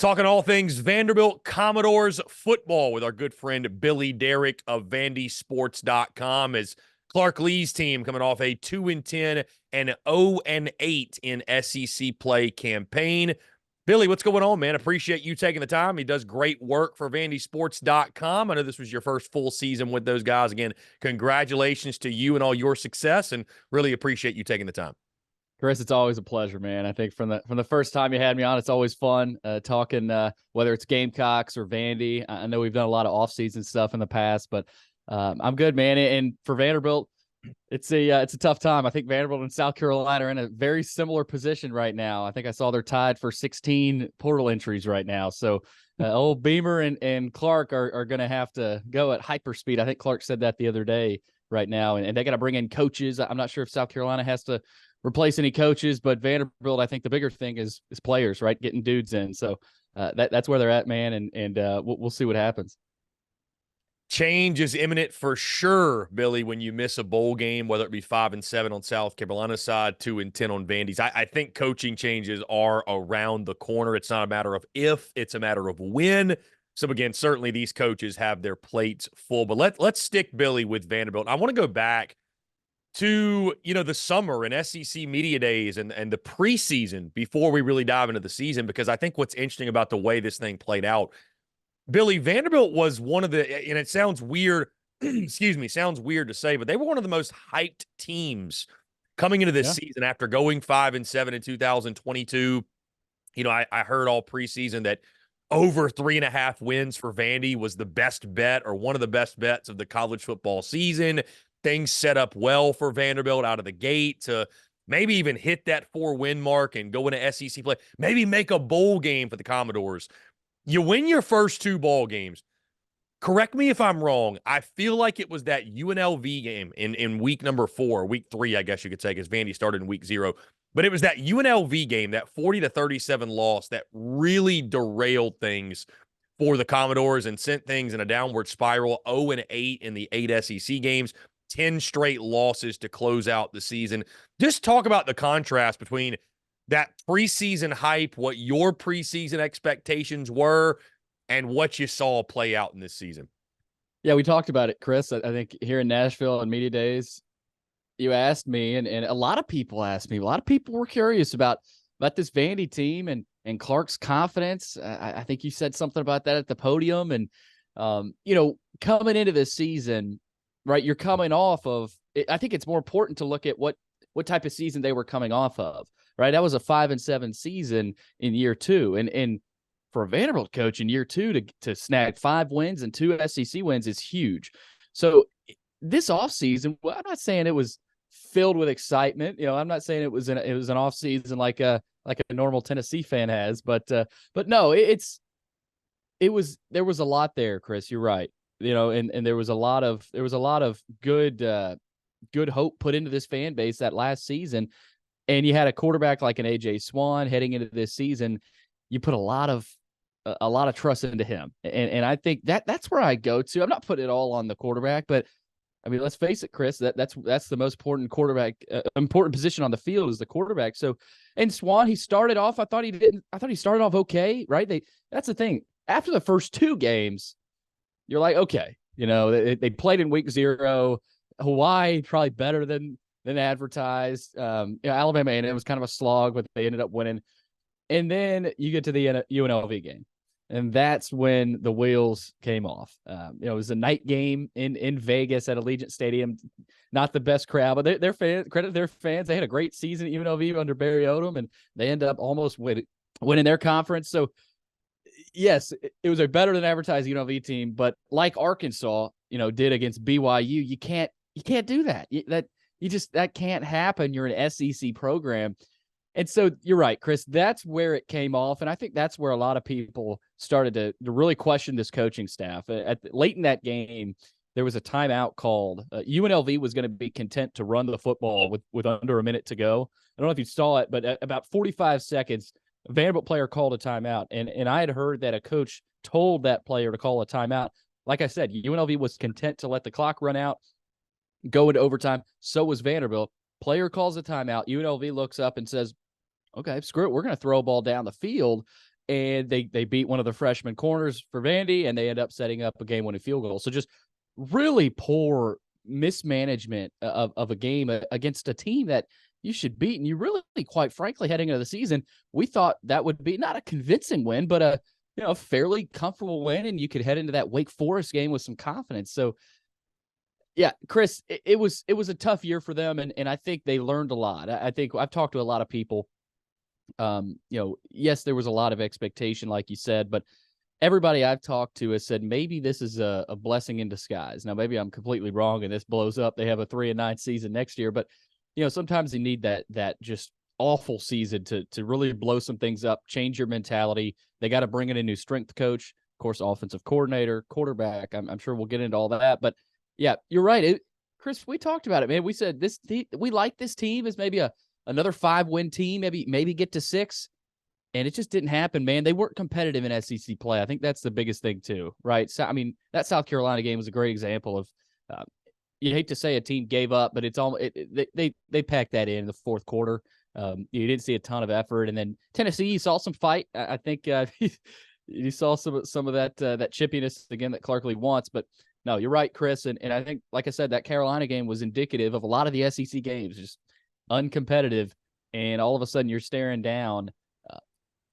Talking all things Vanderbilt Commodores football with our good friend Billy Derrick of VandySports.com as Clark Lea's team coming off a 2-10 and 0-8 in SEC play campaign. Billy, what's going on, man? Appreciate you taking the time. He does great work for VandySports.com. I know this was your first full season with those guys. Again, congratulations to you and all your success, and really appreciate you taking the time. Chris, it's always a pleasure, man. I think from the first time you had me on, it's always fun talking whether it's Gamecocks or Vandy. I know we've done a lot of off-season stuff in the past, but I'm good, man. And for Vanderbilt, it's a tough time. I think Vanderbilt and South Carolina are in a very similar position right now. I think I saw they're tied for 16 portal entries right now. So old Beamer and Clark are going to have to go at hyperspeed. I think Clark said that the other day right now, and they got to bring in coaches. I'm not sure if South Carolina has to replace any coaches, but Vanderbilt, I think the bigger thing is players, right? Getting dudes in. So that's where they're at, man. And we'll see what happens. Change is imminent for sure, Billy, when you miss a bowl game, whether it be 5-7 on South Carolina's side, 2-10 on Vandy's. I think coaching changes are around the corner. It's not a matter of if, it's a matter of when. So again, certainly these coaches have their plates full. But let's stick, Billy, with Vanderbilt. I want to go back to, the summer and SEC media days and the preseason before we really dive into the season, because I think what's interesting about the way this thing played out, Billy, Vanderbilt was one of the, and it sounds weird, sounds weird to say, but they were one of the most hyped teams coming into this season after going 5-7 in 2022. I heard all preseason that over 3.5 wins for Vandy was the best bet or one of the best bets of the college football season. Things set up well for Vanderbilt out of the gate to maybe even hit that 4-win mark and go into SEC play, maybe make a bowl game for the Commodores. You win your first 2 ball games. Correct me if I'm wrong. I feel like it was that UNLV game in week number 4, week 3, I guess you could say, because Vandy started in week 0. But it was that UNLV game, that 40-37 loss that really derailed things for the Commodores and sent things in a downward spiral. 0-8 in the 8 SEC games. 10 straight losses to close out the season. Just talk about the contrast between that preseason hype, what your preseason expectations were, and what you saw play out in this season. Yeah, we talked about it, Chris. I think here in Nashville on media days, you asked me, and a lot of people asked me. A lot of people were curious about this Vandy team and Clark's confidence. I think you said something about that at the podium. And, coming into this season, right, you're coming off of, I think it's more important to look at what type of season they were coming off of, right? That was a 5-7 season in year 2. And for a Vanderbilt coach in year 2 to snag 5 wins and 2 SEC wins is huge. So this offseason, well, I'm not saying it was filled with excitement. I'm not saying it was an offseason like a normal Tennessee fan has, but no, there was a lot there, Chris. You're right. And there was a lot of good hope put into this fan base that last season. And you had a quarterback like an AJ Swan heading into this season. You put a lot of trust into him. And I think that's where I go to. I'm not putting it all on the quarterback, but I mean, let's face it, Chris, that's the most important important position on the field is the quarterback. So, and Swan, he started off, I thought he started off okay, right? That's the thing. After the first 2 games, you're like, okay, they played in week 0. Hawaii probably better than advertised. Alabama A&M was kind of a slog, but they ended up winning. And then you get to the UNLV game, and that's when the wheels came off. It was a night game in Vegas at Allegiant Stadium. Not the best crowd, but their fans, credit their fans. They had a great season at UNLV under Barry Odom, and they end up almost winning their conference. So, yes, it was a better than advertised UNLV team, but like Arkansas, did against BYU, you can't do that. That can't happen. You're an SEC program. And so you're right, Chris, that's where it came off. And I think that's where a lot of people started to really question this coaching staff. Late in that game, there was a timeout called. UNLV was going to be content to run the football with under a minute to go. I don't know if you saw it, but at about 45 seconds, a Vanderbilt player called a timeout. And I had heard that a coach told that player to call a timeout. Like I said, UNLV was content to let the clock run out, go into overtime. So was Vanderbilt. Player calls a timeout. UNLV looks up and says, okay, screw it. We're going to throw a ball down the field. and they beat one of the freshman corners for Vandy, and they end up setting up a game-winning field goal. So just really poor mismanagement of a game against a team that you should beat. And you really, quite frankly, heading into the season, we thought that would be not a convincing win, but a fairly comfortable win, and you could head into that Wake Forest game with some confidence. So, yeah, Chris, it was a tough year for them, and I think they learned a lot. I think I've talked to a lot of people. Yes, there was a lot of expectation, like you said, but everybody I've talked to has said maybe this is a blessing in disguise. Now, maybe I'm completely wrong and this blows up. They have a 3-9 season next year, but sometimes you need that just awful season to really blow some things up, change your mentality. They got to bring in a new strength coach, of course, offensive coordinator, quarterback. I'm sure we'll get into all that, but yeah, you're right. Chris, we talked about it, man. We said we like this team as maybe another 5-win team, maybe get to 6. And it just didn't happen, man. They weren't competitive in SEC play. I think that's the biggest thing too, right? So, I mean, that South Carolina game was a great example of. You hate to say a team gave up, but it's they packed that in the fourth quarter. You didn't see a ton of effort, and then Tennessee, you saw some fight. I think you saw some of that chippiness again that Clark Lea wants. But no, you're right, Chris, and I think, like I said, that Carolina game was indicative of a lot of the SEC games, just uncompetitive, and all of a sudden you're staring down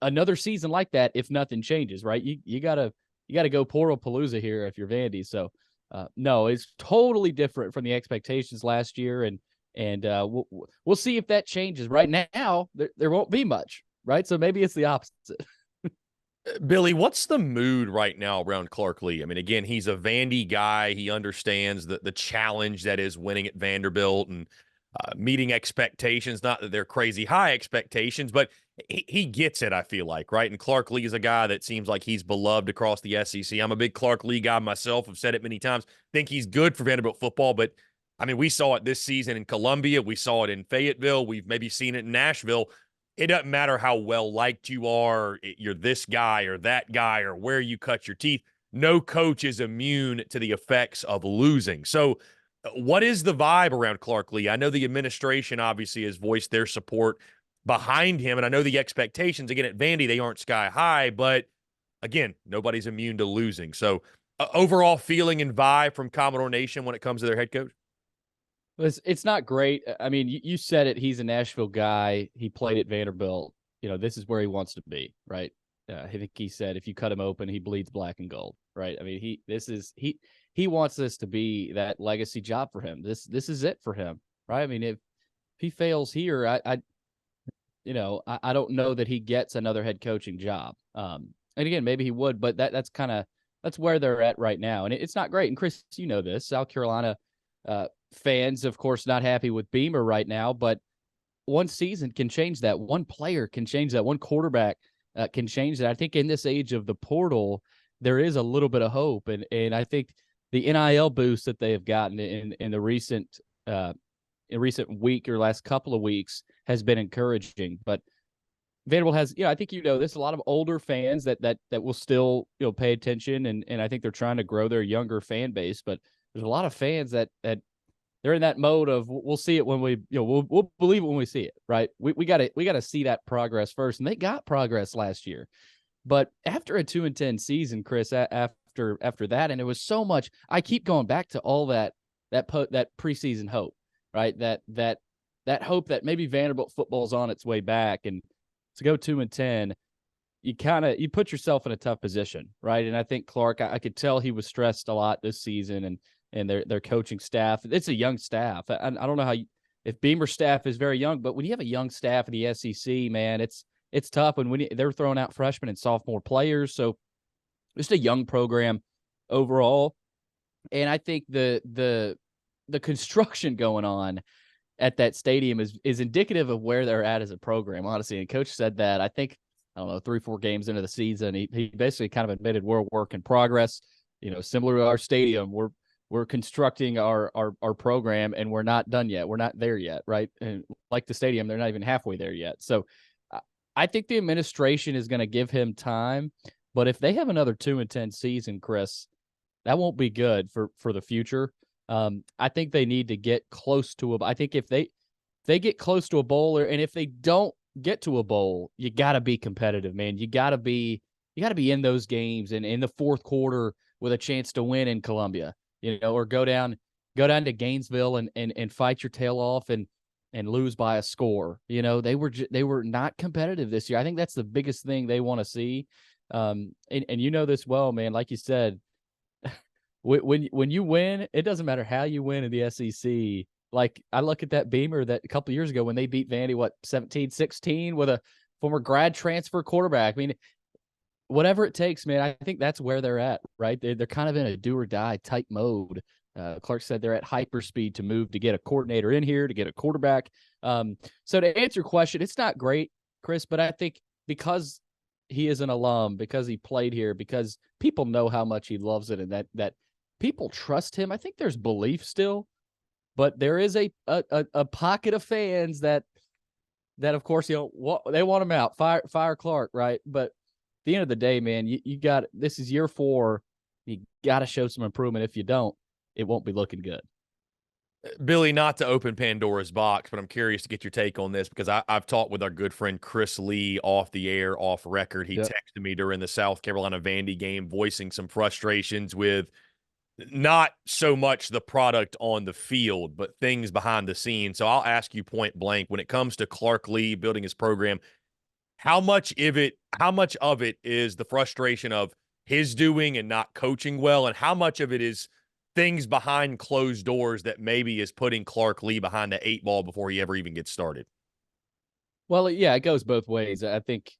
another season like that if nothing changes, right? You gotta go Palooza here if you're Vandy. So no, it's totally different from the expectations last year, and we'll see if that changes. Right now, there won't be much, right? So maybe it's the opposite. Billy, what's the mood right now around Clark Lea? I mean, again, he's a Vandy guy. He understands the challenge that is winning at Vanderbilt and meeting expectations. Not that they're crazy high expectations, but he gets it, I feel like, right? And Clark Lea is a guy that seems like he's beloved across the SEC. I'm a big Clark Lea guy myself. I've said it many times. Think he's good for Vanderbilt football, but I mean, we saw it this season in Columbia. We saw it in Fayetteville. We've maybe seen it in Nashville. It doesn't matter how well-liked you are, you're this guy or that guy or where you cut your teeth. No coach is immune to the effects of losing. So what is the vibe around Clark Lea? I know the administration obviously has voiced their support behind him, and I know the expectations, again, at Vandy, they aren't sky high, but again, nobody's immune to losing. So overall feeling and vibe from Commodore Nation when it comes to their head coach? It's not great. I mean, you said it. He's a Nashville guy. He played at Vanderbilt. This is where he wants to be, right? I think he said if you cut him open, he bleeds black and gold, right? I mean, he wants this to be that legacy job for him. This is it for him, right? I mean, if he fails here, I don't know that he gets another head coaching job. And again, maybe he would, but that's where they're at right now, and it's not great. And Chris, you know this, South Carolina fans, of course, not happy with Beamer right now, but one season can change that. One player can change that. One quarterback can change that. I think in this age of the portal, there is a little bit of hope, and I think the NIL boost that they have gotten in the recent week or last couple of weeks has been encouraging. But Vanderbilt has, I think there's a lot of older fans that will still pay attention, and I think they're trying to grow their younger fan base. But there's a lot of fans that they're in that mode of we'll see it when we'll believe it when we see it, right? We got to see that progress first, and they got progress last year. But after a 2-10 season, Chris, after that, and it was so much. I keep going back to all that preseason hope, right? That hope that maybe Vanderbilt football's on its way back, and to go 2-10, you put yourself in a tough position, right? And I think Clark, I could tell he was stressed a lot this season, and their coaching staff. It's a young staff. I don't know if Beamer's staff is very young, but when you have a young staff in the SEC, man, it's tough. And when they're throwing out freshmen and sophomore players, so just a young program overall. And I think the construction going on at that stadium is indicative of where they're at as a program, honestly. And coach said that, I think, I don't know, 3-4 games into the season, he basically kind of admitted we're a work in progress. Similar to our stadium, we're constructing our program, and we're not done yet. We're not there yet, right? And like the stadium, they're not even halfway there yet. So I think the administration is going to give him time, but if they have another 2-10 season, Chris, that won't be good for the future. I think they need to get close to I think if they get close to a bowl, and if they don't get to a bowl, you got to be competitive, man. You got to be in those games and in the fourth quarter with a chance to win in Columbia, or go down to Gainesville and fight your tail off and lose by a score. They were not competitive this year. I think that's the biggest thing they want to see. And this well, man, like you said, when you win, it doesn't matter how you win in the SEC. Like, I look at that Beamer that a couple of years ago when they beat Vandy, 17-16 with a former grad transfer quarterback. I mean, whatever it takes, man, I think that's where they're at, right? They're kind of in a do or die type mode. Clark said they're at hyperspeed to move to get a coordinator in here, to get a quarterback. So to answer your question, it's not great, Chris, but I think because he is an alum, because he played here, because people know how much he loves it, and that people trust him. I think there's belief still, but there is a pocket of fans that of course, they want him out. Fire Clark, right? But at the end of the day, man, you got, this is year 4. You got to show some improvement. If you don't, it won't be looking good. Billy, not to open Pandora's box, but I'm curious to get your take on this because I've talked with our good friend Clark Lea off the air, off record. He texted me during the South Carolina Vandy game voicing some frustrations with not so much the product on the field, but things behind the scenes. So I'll ask you point blank, when it comes to Clark Lea building his program, how much of it is the frustration of his doing and not coaching well, and how much of it is things behind closed doors that maybe is putting Clark Lea behind the 8 ball before he ever even gets started? Well, yeah, it goes both ways. I think,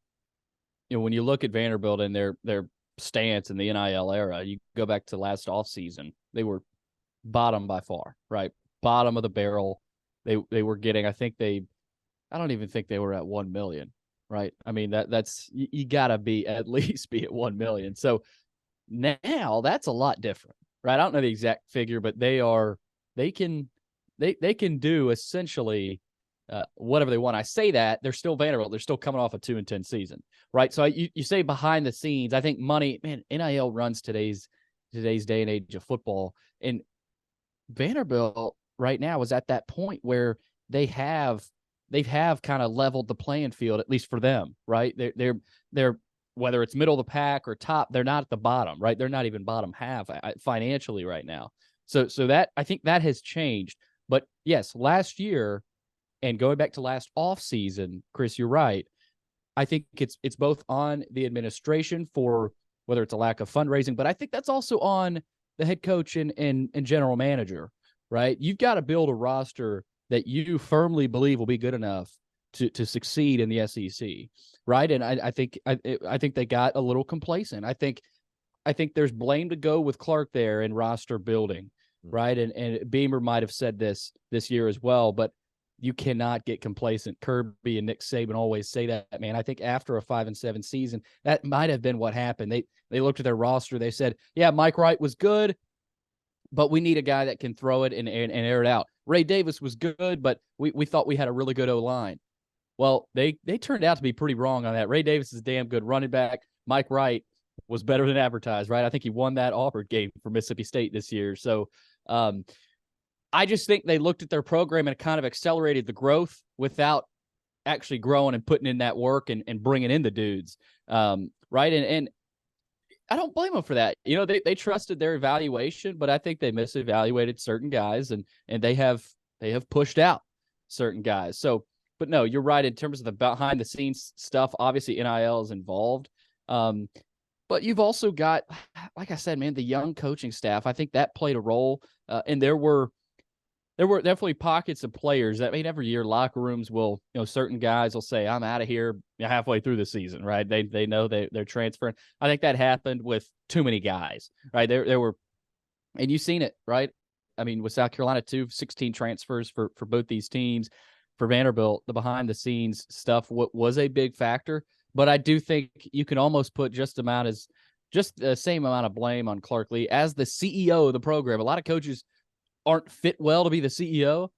when you look at Vanderbilt and their stance in the NIL era, you go back to last offseason, they were bottom by far, right? Bottom of the barrel. They were getting, I don't even think they were at 1 million, right? I mean, that's, you gotta at least be at 1 million. So now that's a lot different, right? I don't know the exact figure, but they can do essentially whatever they want. I say that they're still Vanderbilt. They're still coming off a 2-10 season, right? So you say behind the scenes, I think money, man, NIL runs today's day and age of football. And Vanderbilt right now is at that point where they have kind of leveled the playing field, at least for them, right? They're whether it's middle of the pack or top, they're not at the bottom, right? They're not even bottom half financially right now. So that, I think that has changed. But yes, last year and going back to last offseason, Chris, you're right. I think it's both on the administration for whether it's a lack of fundraising, but I think that's also on the head coach and general manager, right? You've got to build a roster that you firmly believe will be good enough to succeed in the SEC, right? And I think they got a little complacent. I think there's blame to go with Clark there in roster building, right? And Beamer might have said this year as well, but you cannot get complacent. Kirby and Nick Saban always say that, man. I think after a 5-7 season, that might have been what happened. They looked at their roster. They said, yeah, Mike Wright was good, but we need a guy that can throw it and air it out. Ray Davis was good, but we thought we had a really good O-line. Well, they turned out to be pretty wrong on that. Ray Davis is a damn good running back. Mike Wright was better than advertised, right? I think he won that Auburn game for Mississippi State this year. So I just think they looked at their program and it kind of accelerated the growth without actually growing and putting in that work and bringing in the dudes, right? And I don't blame them for that. They trusted their evaluation, but I think they misevaluated certain guys and they have pushed out certain guys. So, but no, you're right in terms of the behind the scenes stuff. Obviously, NIL is involved. But you've also got, like I said, man, the young coaching staff. I think that played a role. And there were definitely pockets of players that, I mean, every year locker rooms will, certain guys will say, I'm out of here halfway through the season, right? They know they're transferring. I think that happened with too many guys, right? There were, and you've seen it, right? I mean, with South Carolina too, 16 transfers for both these teams. For Vanderbilt, the behind the scenes stuff was a big factor, but I do think you can almost put just the same amount of blame on Clark Lea as the CEO of the program. A lot of coaches aren't fit well to be the CEO.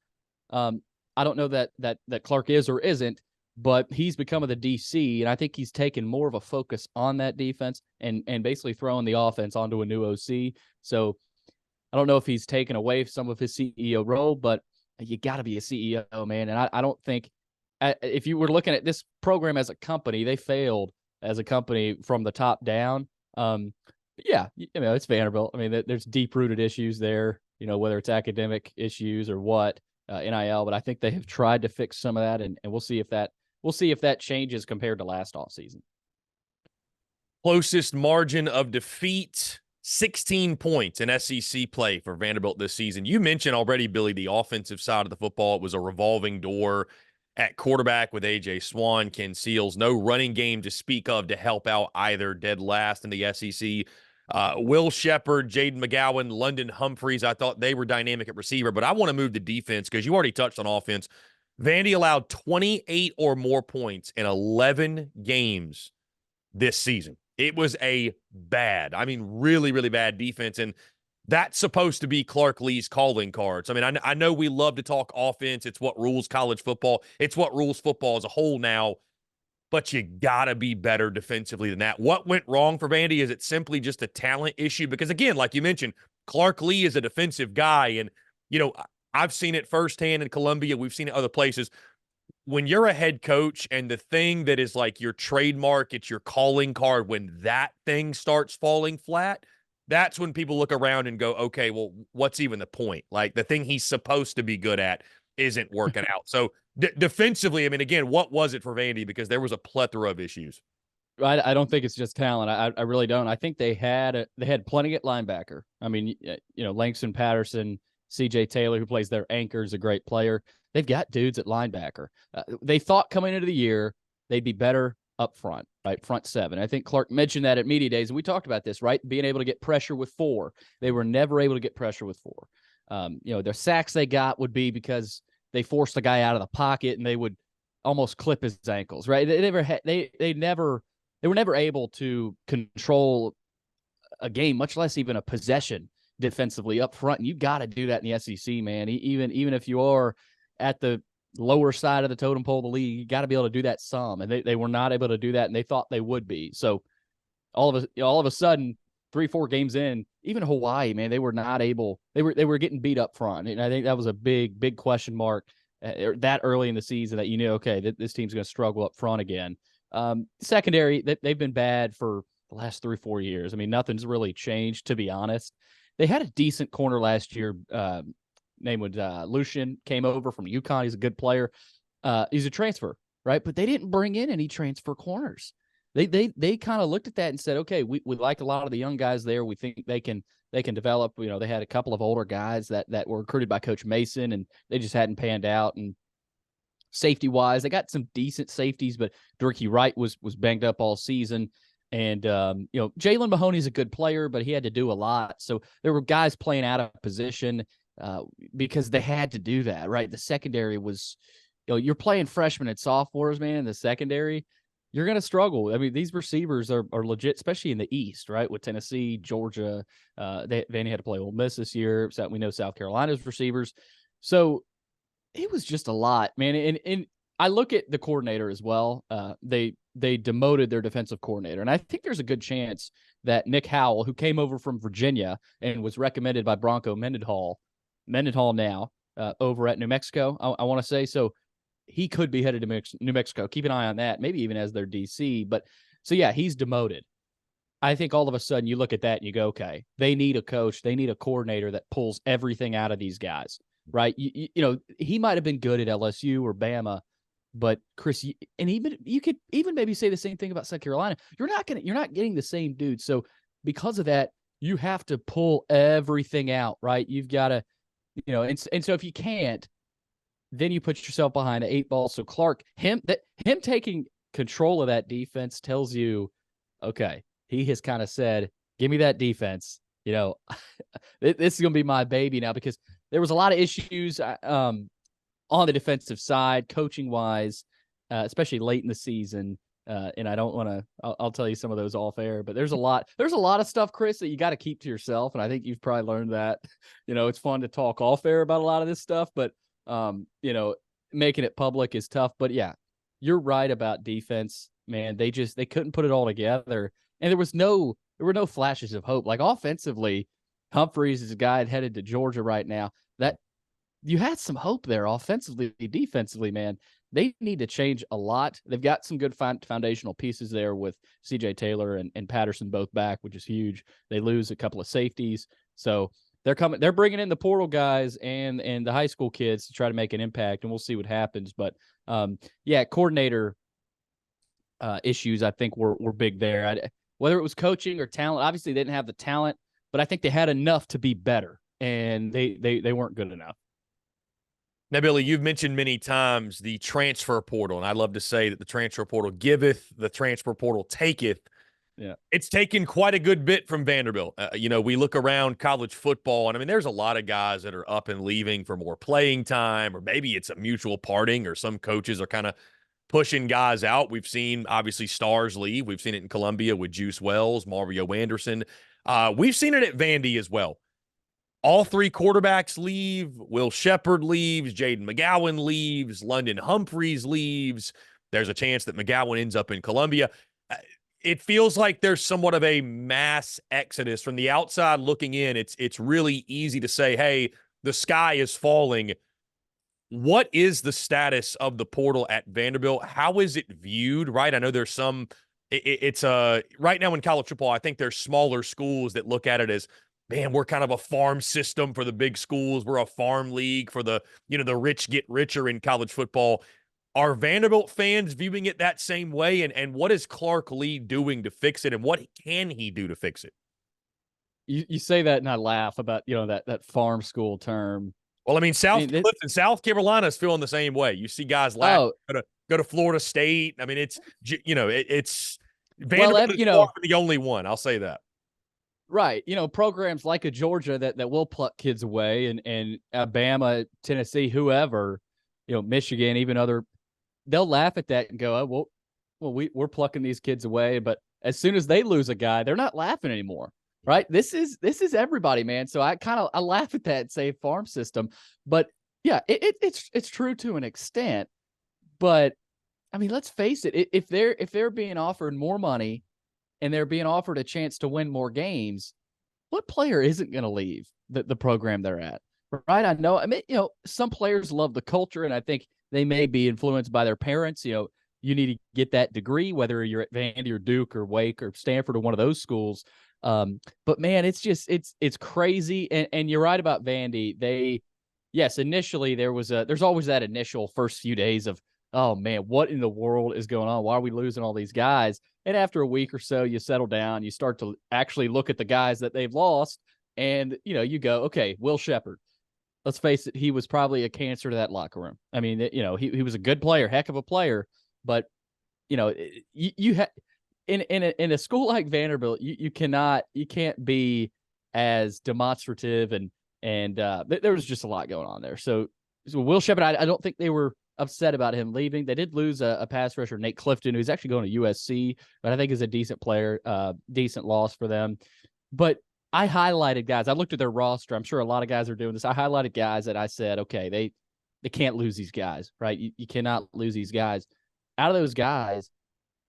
I don't know that Clark is or isn't, but he's become the DC, and I think he's taken more of a focus on that defense and basically throwing the offense onto a new OC. So I don't know if he's taken away some of his CEO role, but you got to be a CEO, man. And I don't think if you were looking at this program as a company, they failed as a company from the top down. But yeah, it's Vanderbilt. I mean, there's deep rooted issues there, whether it's academic issues or what, NIL, but I think they have tried to fix some of that, and we'll see if that changes compared to last offseason. Closest margin of defeat, 16 points in SEC play for Vanderbilt this season. You mentioned already, Billy, the offensive side of the football. It was a revolving door at quarterback with A.J. Swan, Ken Seals. No running game to speak of to help out either, dead last in the SEC. Will Shepard, Jaden McGowan, London Humphreys, I thought they were dynamic at receiver, but I want to move to defense because you already touched on offense. Vandy allowed 28 or more points in 11 games this season. It was a really, really bad defense, and that's supposed to be Clark Lea's calling cards. I mean, I know we love to talk offense. It's what rules college football. It's what rules football as a whole now, but you got to be better defensively than that. What went wrong for Vandy? Is it simply just a talent issue? Because, again, like you mentioned, Clark Lea is a defensive guy, and, I've seen it firsthand in Columbia. We've seen it other places. When you're a head coach and the thing that is like your trademark, it's your calling card, when that thing starts falling flat, that's when people look around and go, okay, well, what's even the point? Like, the thing he's supposed to be good at isn't working out. So defensively, I mean, again, what was it for Vandy? Because there was a plethora of issues. I don't think it's just talent. I really don't. I think they had plenty at linebacker. I mean, Langston Patterson, C.J. Taylor, who plays their anchor, is a great player. They've got dudes at linebacker. They thought coming into the year they'd be better up front, right? Front seven. I think Clark mentioned that at media days, and we talked about this, right? Being able to get pressure with four. They were never able to get pressure with four. Their sacks they got would be because they forced the guy out of the pocket and they would almost clip his ankles, right? They were never able to control a game, much less even a possession defensively up front. And you got to do that in the SEC, man. Even if you are at the lower side of the totem pole of the league, you got to be able to do that some. And they were not able to do that, and they thought they would be. So all of a sudden, 3-4 games in, even Hawaii, man, they were not able. They were getting beat up front, and I think that was a big question mark that early in the season, that okay, this team's going to struggle up front again. Secondary, they've been bad for the last 3-4 years. I mean, nothing's really changed, to be honest. They had a decent corner last year. Name was Lucian, came over from UConn. He's a good player. He's a transfer, right? But they didn't bring in any transfer corners. They kind of looked at that and said, okay, we like a lot of the young guys there. We think they can develop. They had a couple of older guys that were recruited by Coach Mason, and they just hadn't panned out. And safety wise, they got some decent safeties, but Derrick Wright was banged up all season. And, Jalen Mahoney's a good player, but he had to do a lot. So there were guys playing out of position because they had to do that, right? The secondary was, you're playing freshmen and sophomores, man, in the secondary. You're going to struggle. I mean, these receivers are legit, especially in the East, right? With Tennessee, Georgia. Vandy had to play Ole Miss this year. So we know South Carolina's receivers. So it was just a lot, man. And I look at the coordinator as well. They demoted their defensive coordinator. And I think there's a good chance that Nick Howell, who came over from Virginia and was recommended by Bronco Mendenhall now over at New Mexico, I want to say. So he could be headed to New Mexico. Keep an eye on that, maybe even as their DC. But so, yeah, he's demoted. I think all of a sudden you look at that and you go, okay, they need a coach. They need a coordinator that pulls everything out of these guys, right? He might have been good at LSU or Bama, but Chris, and even you could even maybe say the same thing about South Carolina. You're not getting the same dude. So because of that, you have to pull everything out, right? You've got to, and so if you can't, then you put yourself behind an 8 ball. So Clark, him taking control of that defense tells you, okay, he has kind of said, give me that defense. This is going to be my baby now, because there was a lot of issues on the defensive side, coaching wise, especially late in the season. And I don't want to, I'll tell you some of those off air, but there's a lot of stuff, Chris, that you got to keep to yourself. And I think you've probably learned that, it's fun to talk off air about a lot of this stuff, but making it public is tough. But yeah, you're right about defense, man. They couldn't put it all together. And there were no flashes of hope. Like offensively, Humphreys is a guy headed to Georgia right now. That you had some hope there offensively, defensively, man. they need to change a lot. They've got some good foundational pieces there with CJ Taylor and Patterson both back, which is huge. They lose a couple of safeties. So they're bringing in the portal guys and the high school kids to try to make an impact, and we'll see what happens. But coordinator issues, I think were big there. Whether it was coaching or talent, obviously they didn't have the talent, but I think they had enough to be better, and they weren't good enough. Now, Billy, you've mentioned many times the transfer portal, and I love to say that the transfer portal giveth, the transfer portal taketh. Yeah. It's taken quite a good bit from Vanderbilt. We look around college football, and I mean, there's a lot of guys that are up and leaving for more playing time, or maybe it's a mutual parting, or some coaches are kind of pushing guys out. We've seen, obviously, stars leave. We've seen it in Columbia with Juice Wells, Mario Anderson. We've seen it at Vandy as well. All three quarterbacks leave. Will Shepard leaves. Jaden McGowan leaves. London Humphreys leaves. There's a chance that McGowan ends up in Columbia. It feels like there's somewhat of a mass exodus. From the outside looking in, it's really easy to say, hey, the sky is falling. What is the status of the portal at Vanderbilt? How is it viewed, right? I know there's some it's right now in college football, I think there's smaller schools that look at it as, man, we're kind of a farm system for the big schools. We're a farm league for the rich get richer in college football. Are Vanderbilt fans viewing it that same way? And what is Clark Lea doing to fix it? And what can he do to fix it? You say that and I laugh about, that farm school term. Well, I mean, South Carolina is feeling the same way. You see guys go to Florida State. I mean, it's Vanderbilt is far from the only one. I'll say that. Right. Programs like a Georgia that will pluck kids away, and Alabama, Tennessee, whoever, Michigan, even other, they'll laugh at that and go, oh, well, we're plucking these kids away. But as soon as they lose a guy, they're not laughing anymore. Right. This is everybody, man. So I laugh at that and say farm system. But yeah, it's true to an extent. But I mean, let's face it, if they're being offered more money and they're being offered a chance to win more games, what player isn't going to leave the program they're at? Right. I know. I mean, some players love the culture, and I think they may be influenced by their parents. You need to get that degree, whether you're at Vandy or Duke or Wake or Stanford or one of those schools. But man, it's crazy. And you're right about Vandy. Initially there's always that initial first few days of, oh man, what in the world is going on? Why are we losing all these guys? And after a week or so, you settle down, you start to actually look at the guys that they've lost, and you go, okay, Will Shepard. Let's face it, he was probably a cancer to that locker room. I mean, he was a good player, heck of a player, but you had in a school like Vanderbilt, you can't be as demonstrative, and there was just a lot going on there. So Will Shepard, I don't think they were upset about him leaving. They did lose a pass rusher, Nate Clifton, who's actually going to USC, but I think is a decent player, decent loss for them. But I highlighted guys. I looked at their roster. I'm sure a lot of guys are doing this. I highlighted guys that I said, okay, they can't lose these guys, right? You cannot lose these guys. Out of those guys,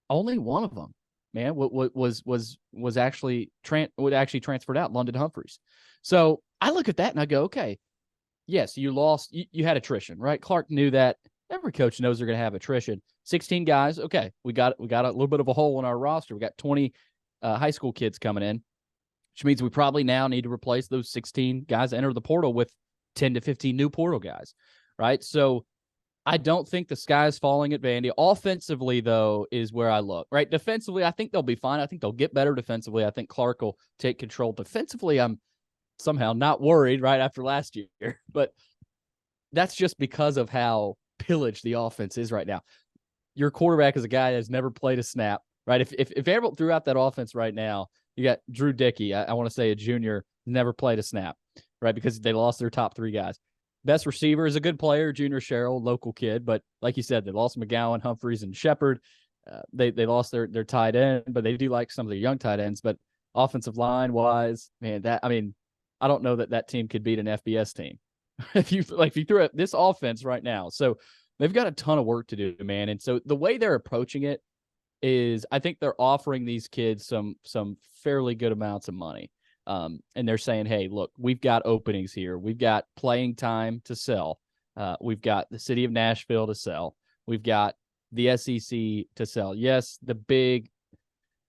only one of them, man, was actually transferred out, London Humphreys. So I look at that and I go, okay, yes, you lost. You had attrition, right? Clark knew that. Every coach knows they're going to have attrition. 16 guys. Okay, we got a little bit of a hole in our roster. We got 20 high school kids coming in, which means we probably now need to replace those 16 guys that enter the portal with 10 to 15 new portal guys, right? So I don't think the sky is falling at Vandy. Offensively, though, is where I look, right? Defensively, I think they'll be fine. I think they'll get better defensively. I think Clark will take control. Defensively, I'm somehow not worried right after last year, but that's just because of how pillaged the offense is right now. Your quarterback is a guy that has never played a snap, right? If Vanderbilt threw out that offense right now, you got Drew Dickey, I want to say a junior, never played a snap, right? Because they lost their top three guys. Best receiver is a good player, Junior Sherrill, local kid, but like you said, they lost McGowan, Humphreys, and Shepard. They lost their tight end, but they do like some of their young tight ends. But offensive line wise, man, I don't know that team could beat an FBS team if you threw at this offense right now. So they've got a ton of work to do, man. And so the way they're approaching it is, I think they're offering these kids some fairly good amounts of money. And they're saying, hey, look, we've got openings here. We've got playing time to sell. We've got the city of Nashville to sell. We've got the SEC to sell. Yes, the big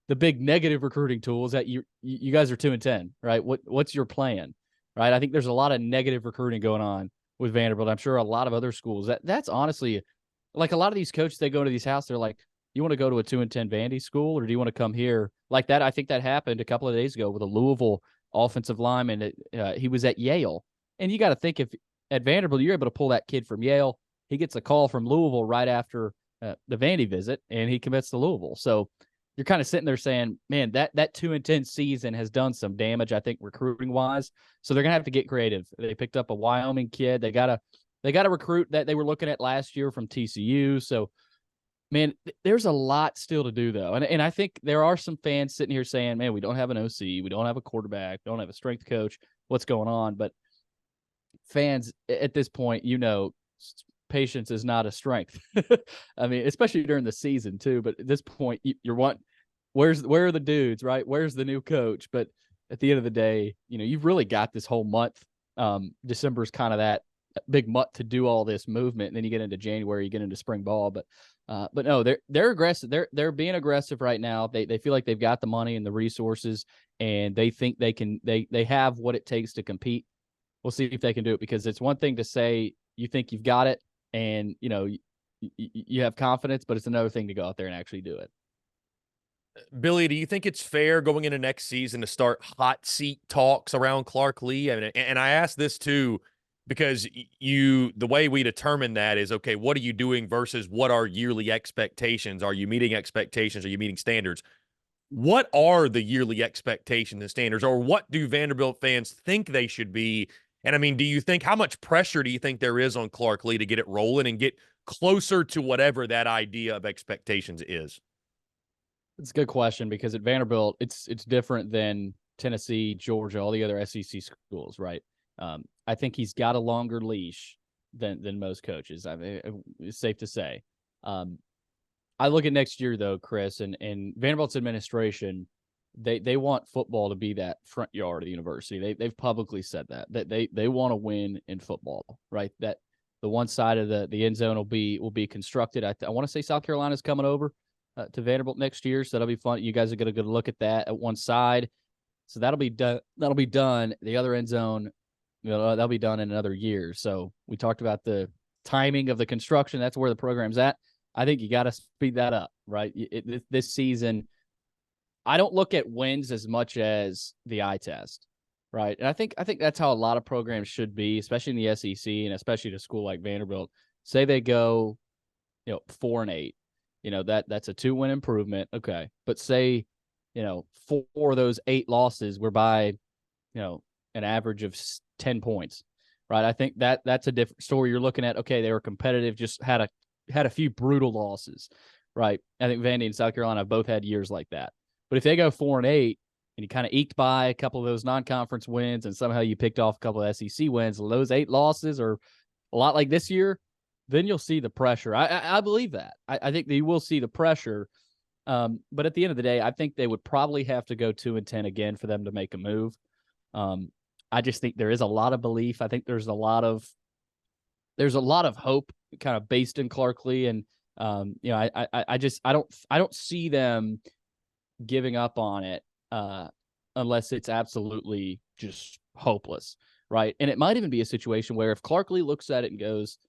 negative recruiting tool is that you guys are 2-10, right? What's your plan, right? I think there's a lot of negative recruiting going on with Vanderbilt. I'm sure a lot of other schools. That's honestly, like, a lot of these coaches, they go to these houses, they're like, you want to go to a 2-10 Vandy school, or do you want to come here? Like that, I think that happened a couple of days ago with a Louisville offensive lineman. He was at Yale. And you got to think, if at Vanderbilt, you're able to pull that kid from Yale, he gets a call from Louisville right after the Vandy visit, and he commits to Louisville. So you're kind of sitting there saying, man, that 2-10 season has done some damage, I think, recruiting wise. So they're gonna have to get creative. They picked up a Wyoming kid. They gotta recruit that they were looking at last year from TCU. So, man, there's a lot still to do, though. And I think there are some fans sitting here saying, man, we don't have an OC, we don't have a quarterback, we don't have a strength coach. What's going on? But fans at this point, patience is not a strength. I mean, especially during the season too. But at this point, where are the dudes, right? Where's the new coach? But at the end of the day, you've really got this whole month. December's kind of that big month to do all this movement, and then you get into January, you get into spring ball. But no, they're aggressive. They're being aggressive right now. They feel like they've got the money and the resources, and they think they can. They have what it takes to compete. We'll see if they can do it, because it's one thing to say you think you've got it, and you have confidence, but it's another thing to go out there and actually do it. Billy, do you think it's fair going into next season to start hot seat talks around Clark Lea? And I ask this too, because the way we determine that is, okay, what are you doing versus what are yearly expectations? Are you meeting expectations? Are you meeting standards? What are the yearly expectations and standards, or what do Vanderbilt fans think they should be? And I mean, how much pressure do you think there is on Clark Lea to get it rolling and get closer to whatever that idea of expectations is? It's a good question, because at Vanderbilt, it's different than Tennessee, Georgia, all the other SEC schools, right? I think he's got a longer leash than most coaches. I mean, it's safe to say. I look at next year, though, Chris, and Vanderbilt's administration, they want football to be that front yard of the university. They've publicly said that they want to win in football, right? That the one side of the end zone will be constructed. I want to say South Carolina's coming over to Vanderbilt next year, so that'll be fun. You guys are going to look at that at one side, so that'll be done. That'll be done. The other end zone, that'll be done in another year. So we talked about the timing of the construction. That's where the program's at. I think you got to speed that up, right? This season, I don't look at wins as much as the eye test, right? And I think that's how a lot of programs should be, especially in the SEC and especially to a school like Vanderbilt. Say they go, 4-8, that's a 2-win improvement, okay. But say, 4 of those 8 losses were by, an average of 10 points, right? I think that's a different story. You're looking at, okay, they were competitive, just had a few brutal losses, right? I think Vandy and South Carolina both had years like that. But if they go 4-8 and you kind of eked by a couple of those non-conference wins and somehow you picked off a couple of SEC wins, those 8 losses are a lot like this year, then you'll see the pressure. I believe that. I think they will see the pressure. But at the end of the day, I think they would probably have to go 2-10 again for them to make a move. I just think there is a lot of belief. I think there's a lot of hope kind of based in Clark Lea. And, I don't see them giving up on it unless it's absolutely just hopeless, right? And it might even be a situation where if Clark Lea looks at it and goes,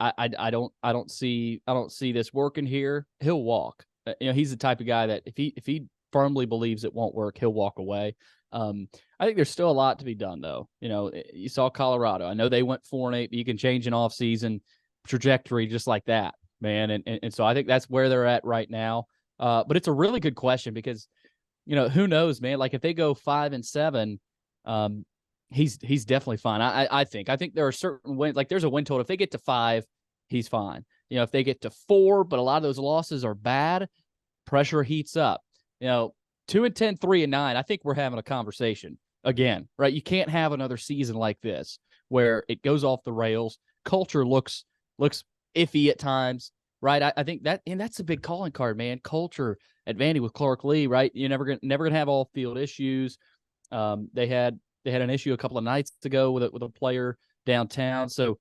I don't see this working here, he'll walk. He's the type of guy that if he firmly believes it won't work, he'll walk away. I think there's still a lot to be done, though. You saw Colorado. I know they went 4-8, but you can change an off-season trajectory just like that, man. And so I think that's where they're at right now. But it's a really good question because, who knows, man? Like if they go 5-7, he's definitely fine. I think there are certain wins. Like there's a win total. If they get to 5, he's fine. If they get to 4, but a lot of those losses are bad, pressure heats up. 2-10, 3-9. I think we're having a conversation again, right? You can't have another season like this where it goes off the rails. Culture looks iffy at times, right? I think that's a big calling card, man. Culture at Vandy with Clark Lea, right? You're never gonna have all field issues. They had an issue a couple of nights ago with a player downtown. So,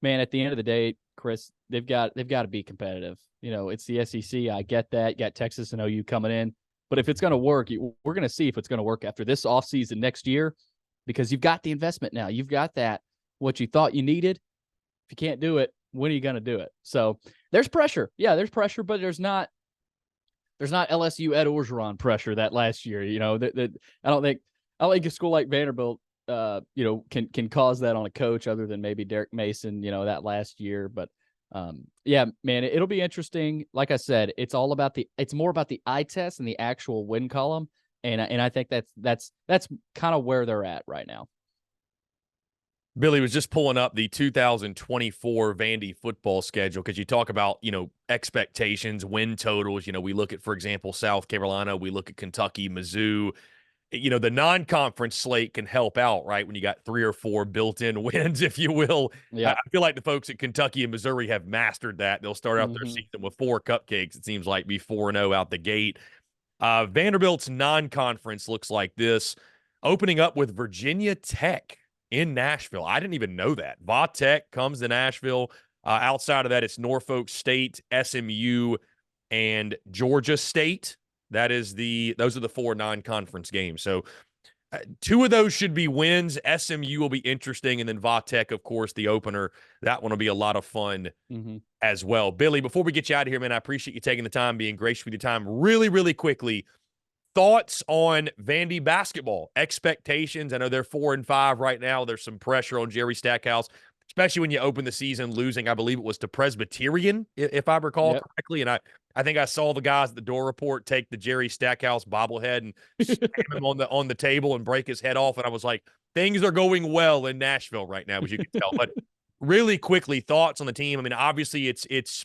man, at the end of the day, Chris, they've got to be competitive. It's the SEC. I get that. You got Texas and OU coming in. But if it's going to work, we're going to see if it's going to work after this offseason next year, because you've got the investment now. You've got what you thought you needed. If you can't do it, when are you going to do it? So there's pressure. Yeah, there's pressure, but there's not LSU Ed Orgeron pressure that last year. That I don't think a school like Vanderbilt, can cause that on a coach other than maybe Derrick Mason, that last year. But yeah, man, it'll be interesting. Like I said, it's more about the eye test and the actual win column. And I think that's kind of where they're at right now. Billy was just pulling up the 2024 Vandy football schedule, because you talk about, expectations, win totals. We look at, for example, South Carolina. We look at Kentucky, Mizzou. The non-conference slate can help out, right? When you got 3 or 4 built-in wins, if you will. Yeah. I feel like the folks at Kentucky and Missouri have mastered that. They'll start out their season with 4 cupcakes, it seems like, be 4-0 out the gate. Vanderbilt's non-conference looks like this, opening up with Virginia Tech in Nashville. I didn't even know that. Va Tech comes to Nashville. Outside of that, it's Norfolk State, SMU, and Georgia State. Those are the 4 non-conference games. So 2 of those should be wins. SMU will be interesting, and then Va Tech, of course, the opener. That one will be a lot of fun as well. Billy, before we get you out of here, man, I appreciate you taking the time, being gracious with your time. Really, really quickly, thoughts on Vandy basketball, expectations? I know they're 4-5 right now. There's some pressure on Jerry Stackhouse, especially when you open the season losing, I believe it was to Presbyterian, if I recall correctly. And I think I saw the guys at the Door Report take the Jerry Stackhouse bobblehead and slam him on the table and break his head off. And I was like, things are going well in Nashville right now, as you can tell. But really quickly, thoughts on the team. I mean, obviously it's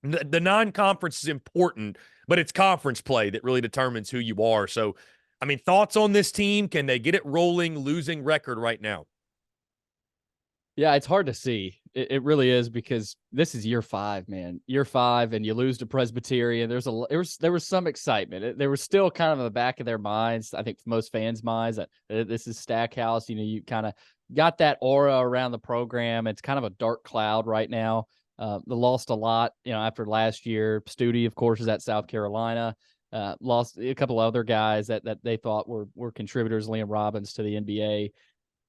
the non-conference is important, but it's conference play that really determines who you are. So, I mean, thoughts on this team? Can they get it rolling? Losing record right now? Yeah, it's hard to see. It really is, because this is year 5, man. Year 5, and you lose to Presbyterian. There was some excitement. There was still kind of in the back of their minds, I think, for most fans' minds, that this is Stackhouse. You kind of got that aura around the program. It's kind of a dark cloud right now. They lost a lot, after last year. Studi, of course, is at South Carolina. Lost a couple other guys that they thought were contributors. Liam Robbins to the NBA.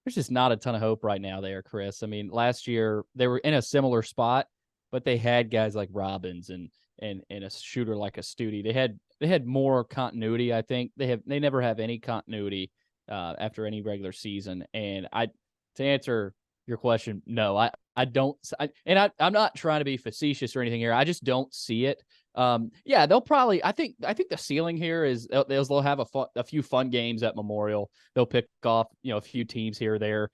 There's just not a ton of hope right now there, Chris. I mean, last year they were in a similar spot, but they had guys like Robbins and a shooter like a Studi. They had more continuity. I think they never have any continuity after any regular season. And to answer your question, no, I don't. I'm not trying to be facetious or anything here. I just don't see it. Yeah, they'll probably. I think the ceiling here is they'll have a few fun games at Memorial. They'll pick off a few teams here or there.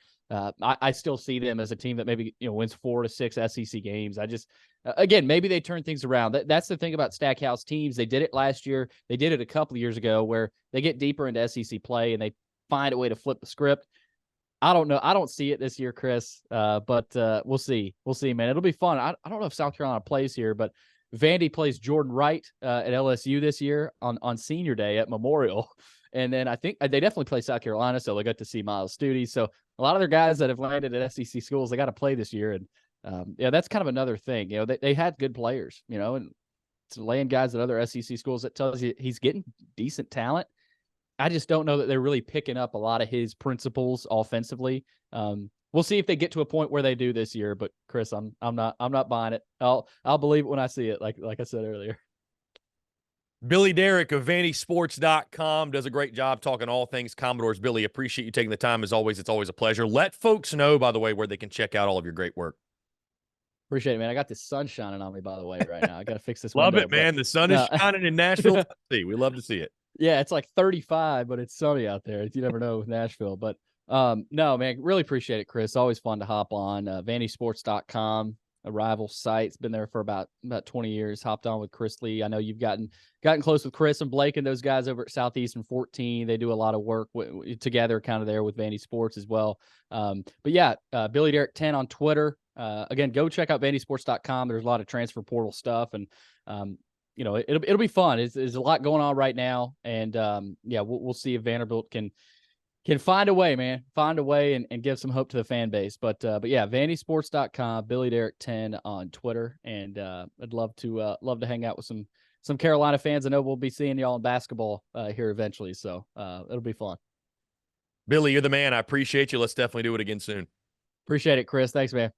I still see them as a team that maybe wins 4 to 6 SEC games. I just again, maybe they turn things around. That's the thing about Stackhouse teams. They did it last year. They did it a couple of years ago, where they get deeper into SEC play and they find a way to flip the script. I don't know. I don't see it this year, Chris. But we'll see. We'll see, man. It'll be fun. I don't know if South Carolina plays here, but Vandy plays Jordan Wright at LSU this year on Senior Day at Memorial. And then I think they definitely play South Carolina, so they got to see Miles Studi. So a lot of their guys that have landed at SEC schools, they got to play this year. And yeah, that's kind of another thing. They had good players, and laying guys at other SEC schools, that tells you he's getting decent talent. I just don't know that they're really picking up a lot of his principles offensively. We'll see if they get to a point where they do this year. But Chris, I'm not buying it. I'll believe it when I see it. Like I said earlier. Billy Derrick of VandySports.com does a great job talking all things Commodores. Billy, appreciate you taking the time as always. It's always a pleasure. Let folks know, by the way, where they can check out all of your great work. Appreciate it, man. I got this sun shining on me, by the way, right now. I got to fix this Love window, it, man. The sun is shining in Nashville. We love to see it. Yeah, it's like 35, but it's sunny out there. You never know with Nashville. But no, man, really appreciate it, Chris. Always fun to hop on. VandySports.com, a rival site. It's been there for about 20 years. Hopped on with Chris Lee. I know you've gotten close with Chris and Blake and those guys over at Southeastern 14. They do a lot of work together kind of there with Vandy Sports as well. But yeah, Billy Derrick 10 on Twitter. Again, go check out VandySports.com. There's a lot of transfer portal stuff, and it'll be fun. There's a lot going on right now, and yeah, we'll see if Vanderbilt can can find a way, man. Find a way and give some hope to the fan base. But yeah, VandySports.com, Billy Derrick 10 on Twitter. And I'd love to hang out with some Carolina fans. I know we'll be seeing y'all in basketball here eventually. So it'll be fun. Billy, you're the man. I appreciate you. Let's definitely do it again soon. Appreciate it, Chris. Thanks, man.